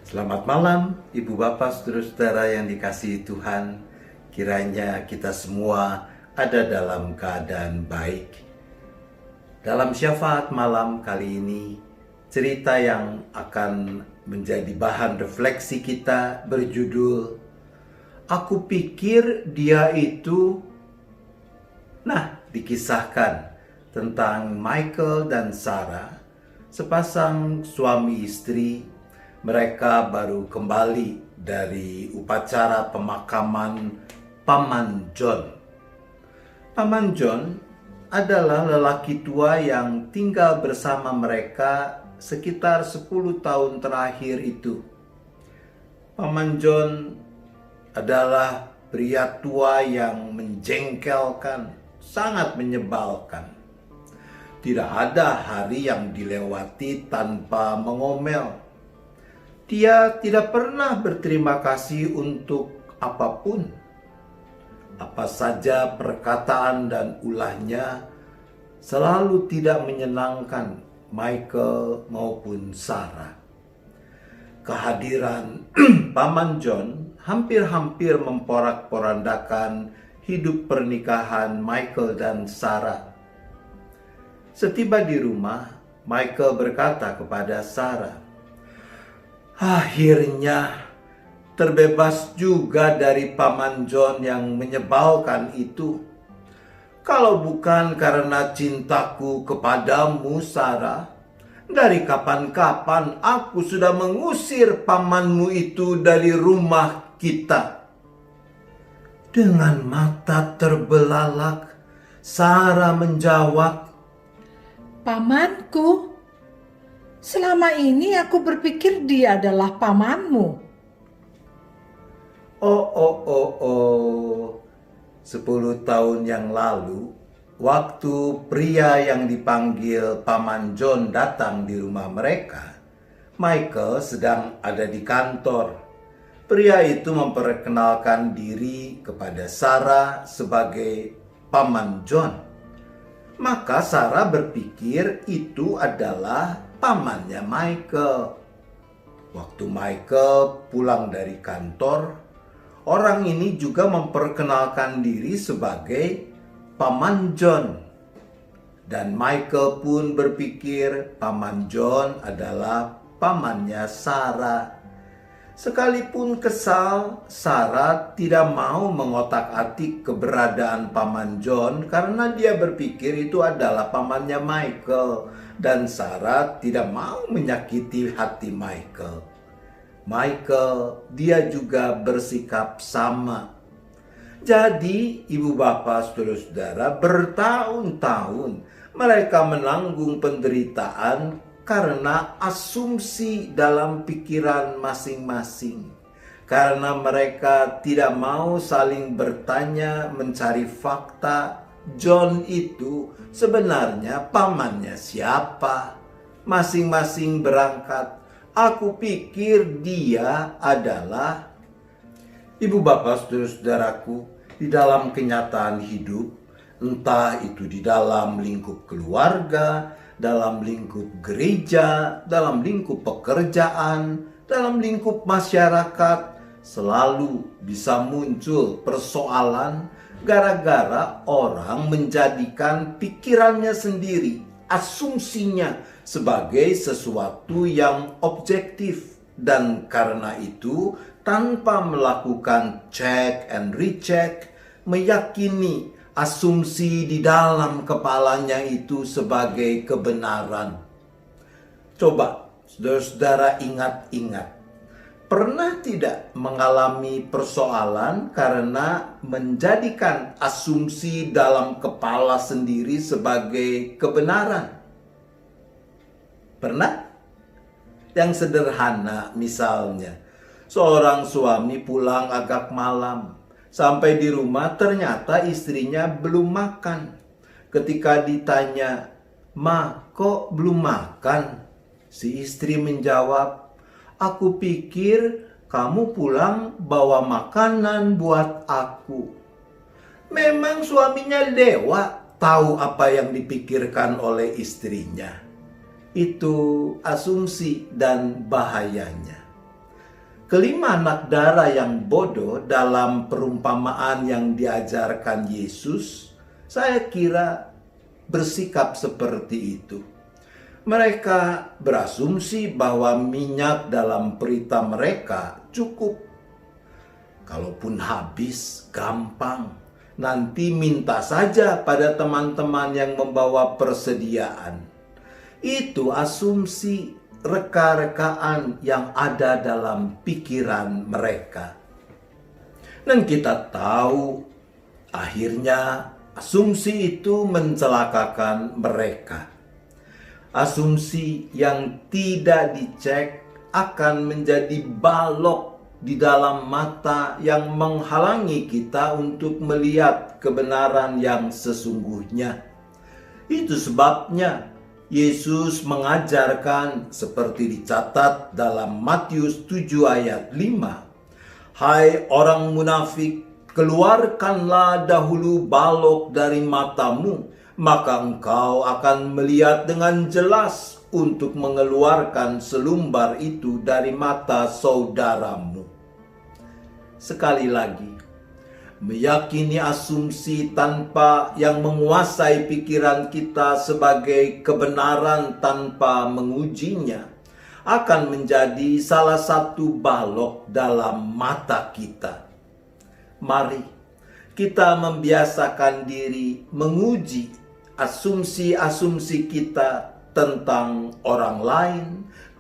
Selamat malam, Ibu Bapak, saudara-saudara yang dikasihi Tuhan. Kiranya kita semua ada dalam keadaan baik. Dalam syafaat malam kali ini, cerita yang akan menjadi bahan refleksi kita berjudul Aku Pikir Dia Itu. Dikisahkan tentang Michael dan Sarah, sepasang suami istri. Mereka baru kembali dari upacara pemakaman Paman John. Paman John adalah lelaki tua yang tinggal bersama mereka sekitar 10 tahun terakhir itu. Paman John adalah pria tua yang menjengkelkan, sangat menyebalkan. Tidak ada hari yang dilewati tanpa mengomel. Dia tidak pernah berterima kasih untuk apapun. Apa saja perkataan dan ulahnya selalu tidak menyenangkan Michael maupun Sarah. Kehadiran Paman John hampir-hampir memporak-porandakan hidup pernikahan Michael dan Sarah. Setiba di rumah, Michael berkata kepada Sarah, "Akhirnya terbebas juga dari Paman John yang menyebalkan itu. Kalau bukan karena cintaku kepadamu, Sarah, dari kapan-kapan aku sudah mengusir pamanmu itu dari rumah kita." Dengan mata terbelalak, Sarah menjawab, "Pamanku, selama ini aku berpikir dia adalah pamanmu." Oh. 10 tahun yang lalu, waktu pria yang dipanggil Paman John datang di rumah mereka, Michael sedang ada di kantor. Pria itu memperkenalkan diri kepada Sarah sebagai Paman John. Maka Sarah berpikir itu adalah pamannya Michael. Waktu Michael pulang dari kantor, orang ini juga memperkenalkan diri sebagai Paman John. Dan Michael pun berpikir Paman John adalah pamannya Sarah. Sekalipun kesal, Sarah tidak mau mengotak-atik keberadaan Paman John karena dia berpikir itu adalah pamannya Michael. Dan Sarah tidak mau menyakiti hati Michael. Dia juga bersikap sama. Jadi, ibu bapak, saudara-saudara, bertahun-tahun mereka menanggung penderitaan karena asumsi dalam pikiran masing-masing. Karena mereka tidak mau saling bertanya, mencari fakta, John itu sebenarnya pamannya siapa. Masing-masing berangkat. Aku pikir dia adalah. Ibu bapak, saudara-saudaraku, di dalam kenyataan hidup, entah itu di dalam lingkup keluarga, dalam lingkup gereja, dalam lingkup pekerjaan, dalam lingkup masyarakat, selalu bisa muncul persoalan gara-gara orang menjadikan pikirannya sendiri, asumsinya sebagai sesuatu yang objektif. Dan karena itu, tanpa melakukan check and recheck, meyakini asumsi di dalam kepalanya itu sebagai kebenaran. Coba saudara-saudara ingat-ingat, pernah tidak mengalami persoalan karena menjadikan asumsi dalam kepala sendiri sebagai kebenaran? Pernah? Yang sederhana misalnya, seorang suami pulang agak malam. Sampai di rumah ternyata istrinya belum makan. Ketika ditanya, "Ma, kok belum makan?" Si istri menjawab, "Aku pikir kamu pulang bawa makanan buat aku." Memang suaminya dewa, tahu apa yang dipikirkan oleh istrinya. Itu asumsi dan bahayanya. kelima anak darah yang bodoh dalam perumpamaan yang diajarkan Yesus, saya kira bersikap seperti itu. Mereka berasumsi bahwa minyak dalam perita mereka cukup. Kalaupun habis, gampang. Nanti minta saja pada teman-teman yang membawa persediaan. Itu asumsi reka-rekaan yang ada dalam pikiran mereka. Dan kita tahu, akhirnya asumsi itu mencelakakan mereka. Asumsi yang tidak dicek akan menjadi balok di dalam mata yang menghalangi kita untuk melihat kebenaran yang sesungguhnya. Itu sebabnya Yesus mengajarkan seperti dicatat dalam Matius 7 ayat 5. Hai orang munafik, keluarkanlah dahulu balok dari matamu, maka engkau akan melihat dengan jelas untuk mengeluarkan selumbar itu dari mata saudaramu. Sekali lagi, meyakini asumsi tanpa yang menguasai pikiran kita sebagai kebenaran tanpa mengujinya akan menjadi salah satu balok dalam mata kita. Mari kita membiasakan diri menguji asumsi-asumsi kita tentang orang lain,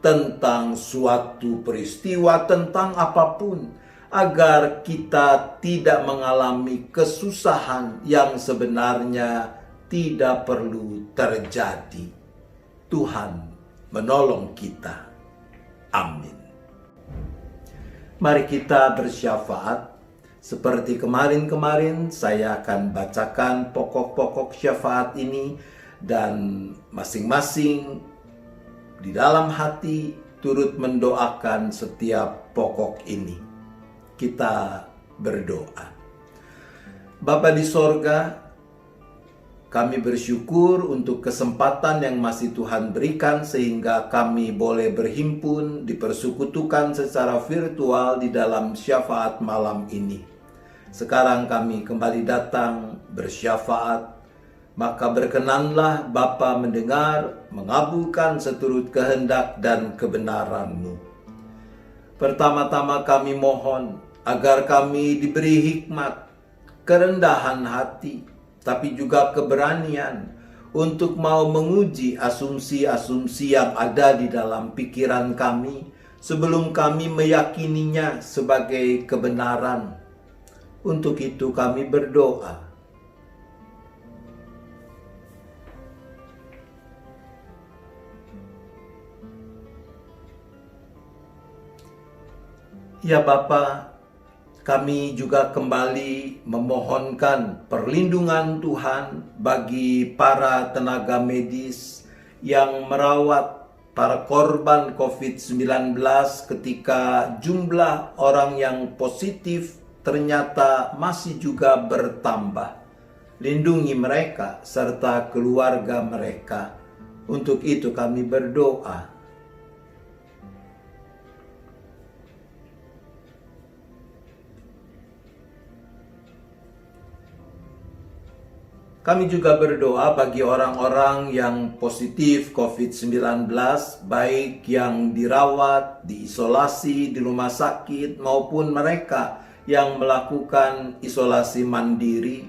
tentang suatu peristiwa, tentang apapun, agar kita tidak mengalami kesusahan yang sebenarnya tidak perlu terjadi. Tuhan menolong kita. Amin. Mari kita bersyafaat. Seperti kemarin-kemarin, saya akan bacakan pokok-pokok syafaat ini dan masing-masing di dalam hati turut mendoakan setiap pokok ini. Kita berdoa. Bapa di sorga, kami bersyukur untuk kesempatan yang masih Tuhan berikan sehingga kami boleh berhimpun, dipersekutukan secara virtual di dalam syafaat malam ini. Sekarang kami kembali datang bersyafaat, maka berkenanlah Bapa mendengar, mengabulkan seturut kehendak dan kebenaran-Mu. Pertama-tama kami mohon agar kami diberi hikmat, kerendahan hati, tapi juga keberanian untuk mau menguji asumsi-asumsi yang ada di dalam pikiran kami sebelum kami meyakininya sebagai kebenaran. Untuk itu kami berdoa. Ya Bapa, kami juga kembali memohonkan perlindungan Tuhan bagi para tenaga medis yang merawat para korban COVID-19 ketika jumlah orang yang positif ternyata masih juga bertambah. Lindungi mereka serta keluarga mereka. Untuk itu kami berdoa. Kami juga berdoa bagi orang-orang yang positif COVID-19, baik yang dirawat, diisolasi di rumah sakit, maupun mereka yang melakukan isolasi mandiri,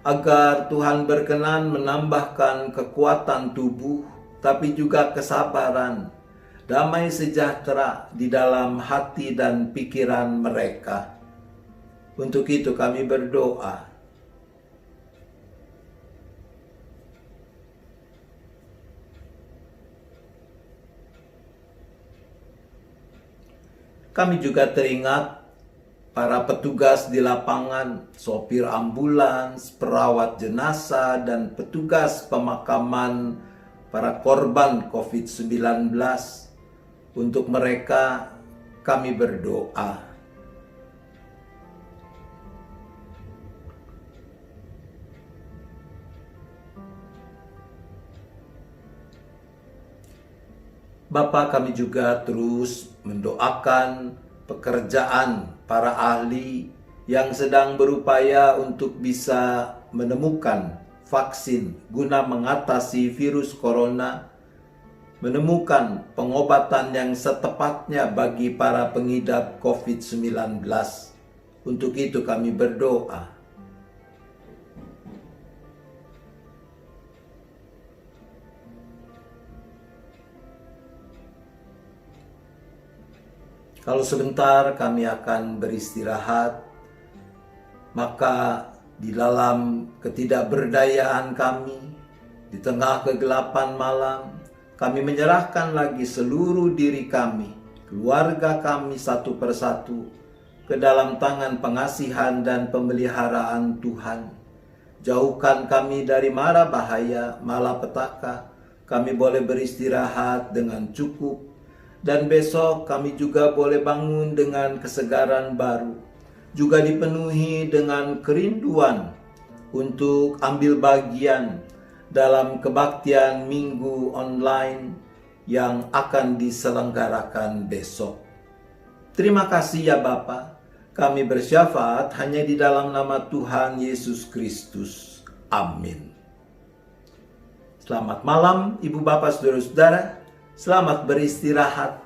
agar Tuhan berkenan menambahkan kekuatan tubuh, tapi juga kesabaran, damai sejahtera di dalam hati dan pikiran mereka. Untuk itu kami berdoa. Kami juga teringat para petugas di lapangan, sopir ambulans, perawat jenazah, dan petugas pemakaman para korban COVID-19. Untuk mereka kami berdoa. Bapa, kami juga terus mendoakan pekerjaan para ahli yang sedang berupaya untuk bisa menemukan vaksin guna mengatasi virus corona, menemukan pengobatan yang setepatnya bagi para pengidap COVID-19. Untuk itu kami berdoa. Kalau sebentar kami akan beristirahat, maka di dalam ketidakberdayaan kami, di tengah kegelapan malam, kami menyerahkan lagi seluruh diri kami, keluarga kami satu persatu, ke dalam tangan pengasihan dan pemeliharaan Tuhan. Jauhkan kami dari mara bahaya, malapetaka. Kami boleh beristirahat dengan cukup, dan besok kami juga boleh bangun dengan kesegaran baru, juga dipenuhi dengan kerinduan untuk ambil bagian dalam kebaktian minggu online yang akan diselenggarakan besok. Terima kasih ya Bapa, kami bersyafaat hanya di dalam nama Tuhan Yesus Kristus. Amin. Selamat malam Ibu Bapak Saudara-saudara. Selamat beristirahat.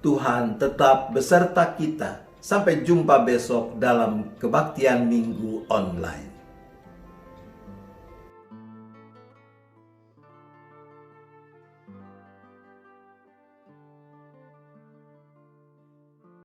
Tuhan tetap beserta kita. Sampai jumpa besok dalam kebaktian minggu online.